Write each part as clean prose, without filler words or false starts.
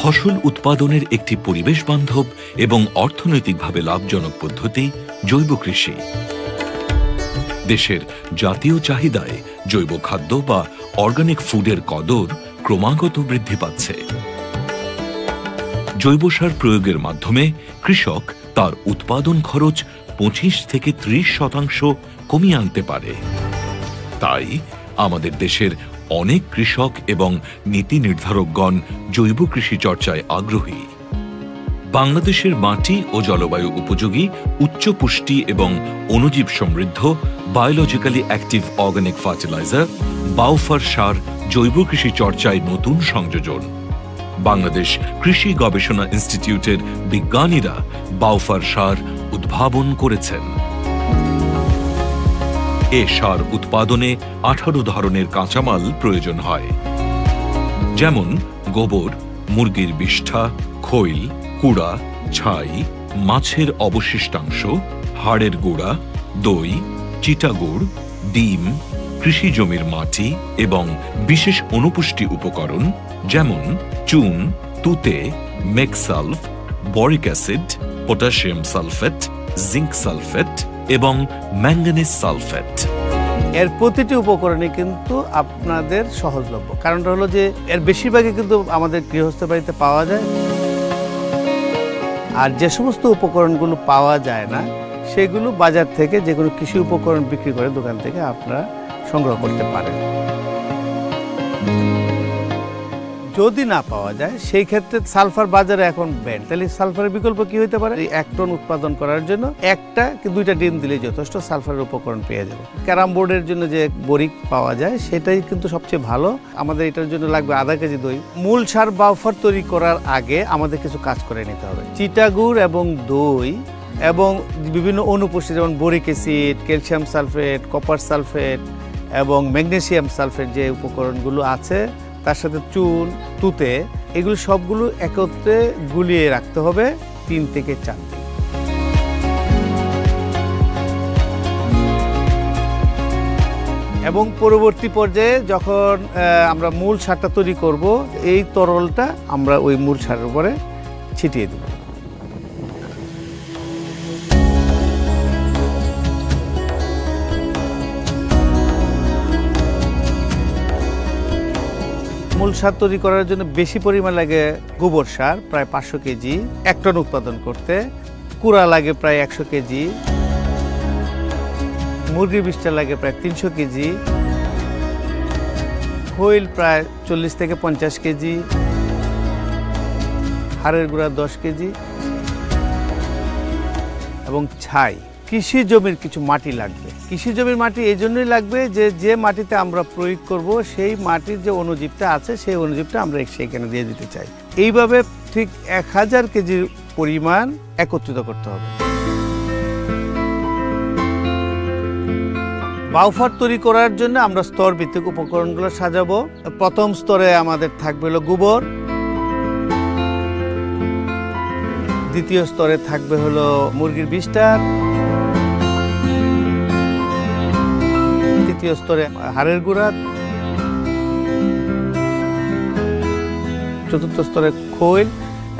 ফসল উৎপাদনের একটি পরিবেশ বান্ধব এবং অর্থনৈতিকভাবে লাভজনক পদ্ধতি জৈব কৃষি। দেশের জাতীয় চাহিদায় জৈব খাদ্য বা অর্গানিক ফুডের কদর ক্রমাগত বৃদ্ধি পাচ্ছে। জৈব সার প্রয়োগের মাধ্যমে কৃষক তার উৎপাদন খরচ 25 থেকে 30% কমিয়ে আনতে পারে। তাই আমাদের দেশের অনেক কৃষক এবং নীতি নির্ধারকগণ জৈব কৃষি চর্চায় আগ্রহী। বাংলাদেশের মাটি ও জলবায়ু উপযোগী উচ্চ পুষ্টি এবং অণুজীব সমৃদ্ধ বায়োলজিক্যালি অ্যাক্টিভ অর্গানিক ফার্টিলাইজার বায়োফার সার জৈব কৃষি চর্চায় নতুন সংযোজন। বাংলাদেশ কৃষি গবেষণা ইনস্টিটিউটের বিজ্ঞানীরা বায়োফার সার উদ্ভাবন করেছেন। এ সার উৎপাদনে 18 ধরনের কাঁচামাল প্রয়োজন হয়, যেমন গোবর, মুরগির বিষ্ঠা, খৈল, কুড়া, ছাই, মাছের অবশিষ্টাংশ, হাড়ের গুঁড়া, দই, চিটাগুড়, ডিম, কৃষি জমির মাটি এবং বিশেষ অনুপুষ্টি উপকরণ যেমন চুন, তুতে, মেকসালফ, boric acid, potassium sulphate, zinc sulphate এবং ম্যাঙ্গানিজ সালফেট। এর প্রতিটি উপকরণই কিন্তু আপনাদের সহজলভ্য। কারণটা হলো যে এর বেশিরভাগই কিন্তু আমাদের গৃহস্থ বাড়িতে পাওয়া যায়, আর যে সমস্ত উপকরণগুলো পাওয়া যায় না সেগুলো বাজার থেকে যে কোনো কৃষি উপকরণ বিক্রি করে দোকান থেকে আপনারা সংগ্রহ করতে পারেন। যদি না পাওয়া যায় সেই ক্ষেত্রে সালফার বাজারে এখন ব্যান্ড, তাহলে সালফারের বিকল্প কি হতে পারে? 1 টন উৎপাদন করার জন্য 1টা কি 2টা ডিম দিলে যথেষ্ট সালফারের উপকরণ পেয়ে যাবে। ক্যারাম বোর্ডের জন্য যে বরিক পাওয়া যায় সেটাই কিন্তু সবচেয়ে ভালো। আমাদের এটার জন্য লাগবে আধা কেজি দই। মূল সার বায়োফার তৈরি করার আগে আমাদের কিছু কাজ করে নিতে হবে। চিটাগুড় এবং দই এবং বিভিন্ন অনুপুষ্টি যেমন boric acid, calcium sulphate, copper sulphate এবং ম্যাগনেসিয়াম সালফেট যে উপকরণগুলো আছে, তার সাথে চুন, তুতে, এগুলো সবগুলো একত্রে গুলিয়ে রাখতে হবে 3 থেকে 4 দিন। এবং পরবর্তী পর্যায়ে যখন আমরা মূল সারটা তৈরি করব, এই তরলটা আমরা ওই মূল সারের উপরে ছিটিয়ে দেব। মূল সার তৈরি করার জন্য বেশি পরিমাণ লাগে গোবর সার, প্রায় 500 কেজি 1 টন উৎপাদন করতে। কুড়া লাগে প্রায় 100 কেজি, মুরগির বিষ্ঠা লাগে প্রায় 300 কেজি, খৈল প্রায় 40 থেকে 50 কেজি, হাড়ের গুঁড়া 10 কেজি এবং ছাই। কৃষি জমির কিছু মাটি লাগবে। কৃষি জমির মাটি এই জন্যই লাগবে যে মাটিতে আমরা প্রয়োগ করব সেই মাটির যে অণুজীবটা আছে সেই অণুজীবটা আমরা সেখানে দিয়ে দিতে চাই। এইভাবে ঠিক 1000 কেজির পরিমাণ একত্রিত করতে হবে। বায়োফার তৈরি করার জন্য আমরা স্তর ভিত্তিক উপকরণগুলো সাজাবো। প্রথম স্তরে আমাদের থাকবে হলো গোবর, দ্বিতীয় স্তরে থাকবে হলো মুরগির বিষ্ঠা, তৃতীয় স্তরে হাড়ের গুঁড়া, চতুর্থ স্তরে খৈল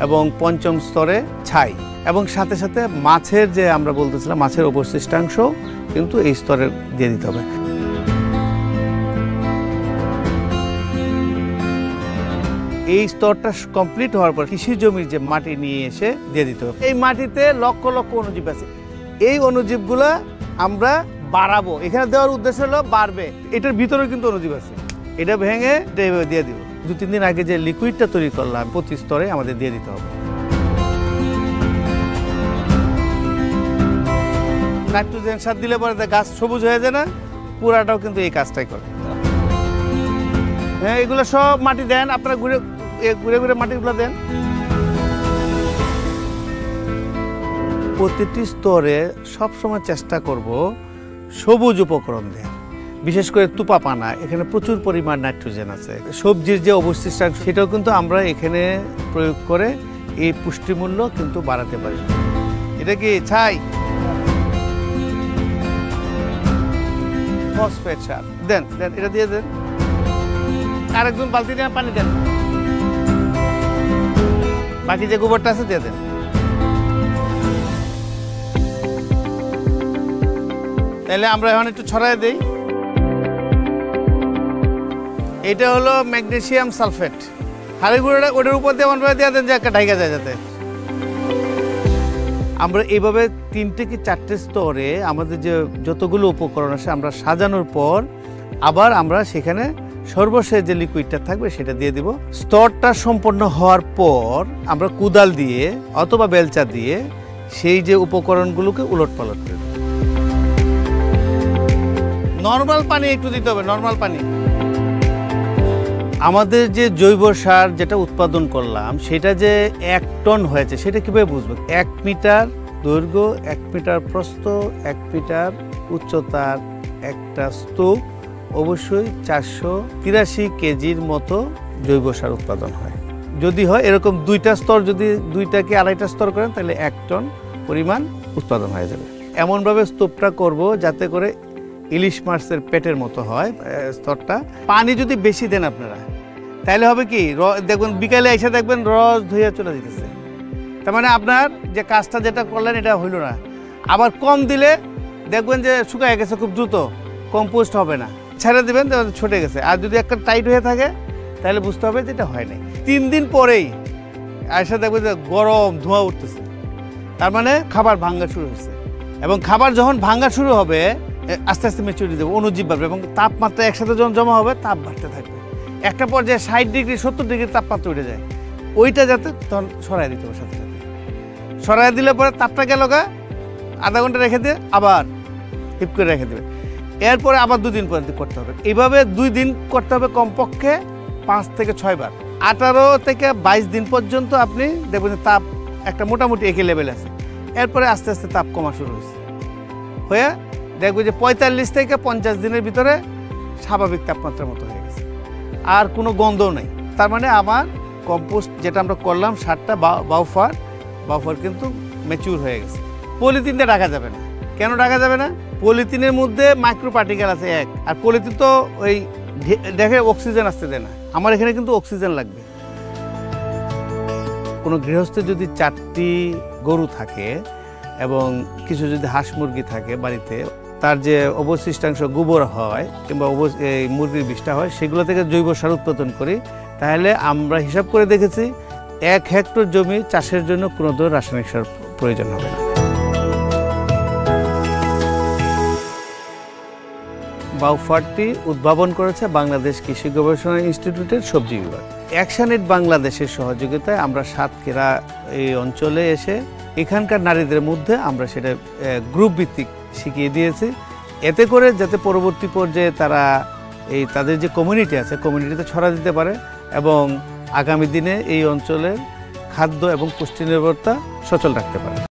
এবং পঞ্চম স্তরে ছাই। এবং সাথে সাথে মাছের যে আমরা বলতেছিলাম মাছের অবশিষ্টাংশ কিন্তু এই স্তরে দিয়ে দিতে হবে। এই স্তরটা কমপ্লিট হওয়ার পর কৃষি জমির যে মাটি নিয়ে এসে দিয়ে দিতে হবে। এই মাটিতে লক্ষ লক্ষ অণুজীব আছে, এই অণুজীবগুলা আমরা বাড়াবো। এখানে দেওয়ার উদ্দেশ্য হলো বাড়বে, এটার ভিতরে কিন্তু অণুজীব আছে, এটা ভেঙে দিয়ে দিব। 2-3 দিন আগে যে লিকুইডটা তৈরি করলাম প্রতি স্তরে আমাদের দিয়ে দিতে হবে। নাইট্রোজেন সার দিলে পরে গাছ সবুজ হয়ে যায় না, পুরাটাও কিন্তু এই কাজটাই করে। হ্যাঁ, এগুলো সব মাটি দেন আপনারা, ঘুরে ঘুরে মাটিগুলো দেন। প্রতিটি স্তরে সবসময় চেষ্টা করব সবুজ উপকরণ দেন, বিশেষ করে তুপা পানা। এখানে প্রচুর পরিমাণ নাইট্রোজেন আছে। সবজির যে অবশিষ্টাংশ সেটাও কিন্তু আমরা এখানে প্রয়োগ করে এই পুষ্টিমূল্য কিন্তু বাড়াতে পারি। এটা কি ছাই, ফসফেট সার দেন, এটা দিয়ে দেন। আরেকজন বালতি দিয়ে পানি দেন। বাকি যে গোবরটা আছে দিয়ে দেন। তাহলে আমরা এখন একটু ছড়াই দিই। এটা হলো ম্যাগনেসিয়াম সালফেট। হাড়ের গুঁড়োটা ওটার উপর দিয়ে এমনভাবে দিয়ে দেন যে একটা ঢাইকা যায় যাতে। আমরা এইভাবে 3টে কি 4টে স্তরে আমাদের যে যতগুলো উপকরণ আছে আমরা সাজানোর পর আবার আমরা সেখানে সর্বশেষ যে লিকুইডটা থাকবে সেটা দিয়ে দিব। স্তরটা সম্পন্ন হওয়ার পর আমরা কুদাল দিয়ে অথবা বেলচা দিয়ে সেই যে উপকরণগুলোকে উলটপালট করে দেব। নর্মাল পানি একটু দিতে হবে, নর্মাল পানি। আমাদের যে জৈব সার যেটা উৎপাদন করলাম সেটা যে 1 টন হয়েছে সেটা কিভাবে বুঝবো? 1 মিটার দৈর্ঘ্য, 1 মিটার প্রস্থ, 1 মিটার উচ্চতার একটা স্তূপ, অবশ্যই 483 কেজির মতো জৈব সার উৎপাদন হয়। যদি হয় এরকম 2টা স্তর, যদি 2টা কি 2.5টা স্তর করেন তাহলে 1 টন পরিমাণ উৎপাদন হয়ে যাবে। এমনভাবে স্তূপটা করব যাতে করে ইলিশ মাছের পেটের মতো হয় স্তরটা। পানি যদি বেশি দেন আপনারা তাহলে হবে কি, দেখবেন বিকালে এসে দেখবেন রস ধুয়ে চলে যেতেছে। তার মানে আপনার যে কাজটা যেটা করলেন এটা হইল না। আবার কম দিলে দেখবেন যে শুকায় গেছে খুব দ্রুত, কম্পোস্ট হবে না। ছেড়ে দেবেন ছুটে গেছে। আর যদি একটা টাইট হয়ে থাকে তাহলে বুঝতে হবে যে এটা হয় নাই। 3 দিন পরেই এসে দেখবেন যে গরম ধোঁয়া উঠতেছে, তার মানে খাবার ভাঙা শুরু হয়েছে। এবং খাবার যখন ভাঙা শুরু হবে আস্তে আস্তে ম্যাচুরিটি দেবে, অণুজীব বাড়বে এবং তাপমাত্রা একসাথে যখন জমা হবে তাপ বাড়তে থাকবে। একটা পর্যায়ে 60 ডিগ্রি 70 ডিগ্রি তাপমাত্রা উঠে যায়। ওইটা যাতে তখন সরাই দিতে হবে, সাথে সাথে সরাই দিলে পরে তাপটা গেল গা, আধা ঘন্টা রেখে দিয়ে আবার হিপ করে রেখে দেবে। এরপরে আবার 2 দিন পরে করতে হবে। এইভাবে 2 দিন করতে হবে, কমপক্ষে 5 থেকে 6 বার। 18 থেকে 22 দিন পর্যন্ত আপনি দেখবেন যে তাপ একটা মোটামুটি একই লেভেল আছে। এরপরে আস্তে আস্তে তাপ কমা শুরু হয়েছে, হয়ে দেখবে যে 45 থেকে 50 দিনের ভিতরে স্বাভাবিক তাপমাত্রার মতো হয়ে গেছে, আর কোনো গন্ধও নেই। তার মানে আমার কম্পোস্ট যেটা আমরা করলাম সারটা বাউফার কিন্তু ম্যাচিউর হয়ে গেছে। পলিথিনটা রাখা যাবে না। কেন রাখা যাবে না? পলিথিনের মধ্যে মাইক্রো পার্টিকেল আছে এক, আর পলিথিন তো ওই দেখে অক্সিজেন আসতে দেয় না। আমার এখানে কিন্তু অক্সিজেন লাগবে। কোনো গৃহস্থে যদি 4টি গরু থাকে এবং কিছু যদি হাঁস মুরগি থাকে বাড়িতে, তার যে অবশিষ্টাংশ গোবর হয় কিংবা এই মুরগির বিষটা হয় সেগুলো থেকে জৈব সার উৎপাদন করি, তাহলে আমরা হিসাব করে দেখেছি 1 হেক্টর জমি চাষের জন্য কোনো ধরনের রাসায়নিক সার প্রয়োজন হবে না। বাউফারটি উদ্ভাবন করেছে বাংলাদেশ কৃষি গবেষণা ইনস্টিটিউটের সবজি বিভাগ। অ্যাকশন-এইড বাংলাদেশের সহযোগিতায় আমরা সাতক্ষীরা এই অঞ্চলে এসে এখানকার নারীদের মধ্যে আমরা সেটা গ্রুপ ভিত্তিক শিখিয়ে দিয়েছি, এতে করে যাতে পরবর্তী পর্যায়ে তারা এই তাদের যে কমিউনিটি আছে কমিউনিটিতে ছড়া দিতে পারে এবং আগামী দিনে এই অঞ্চলের খাদ্য এবং পুষ্টি নির্ভরতা সচল রাখতে পারে।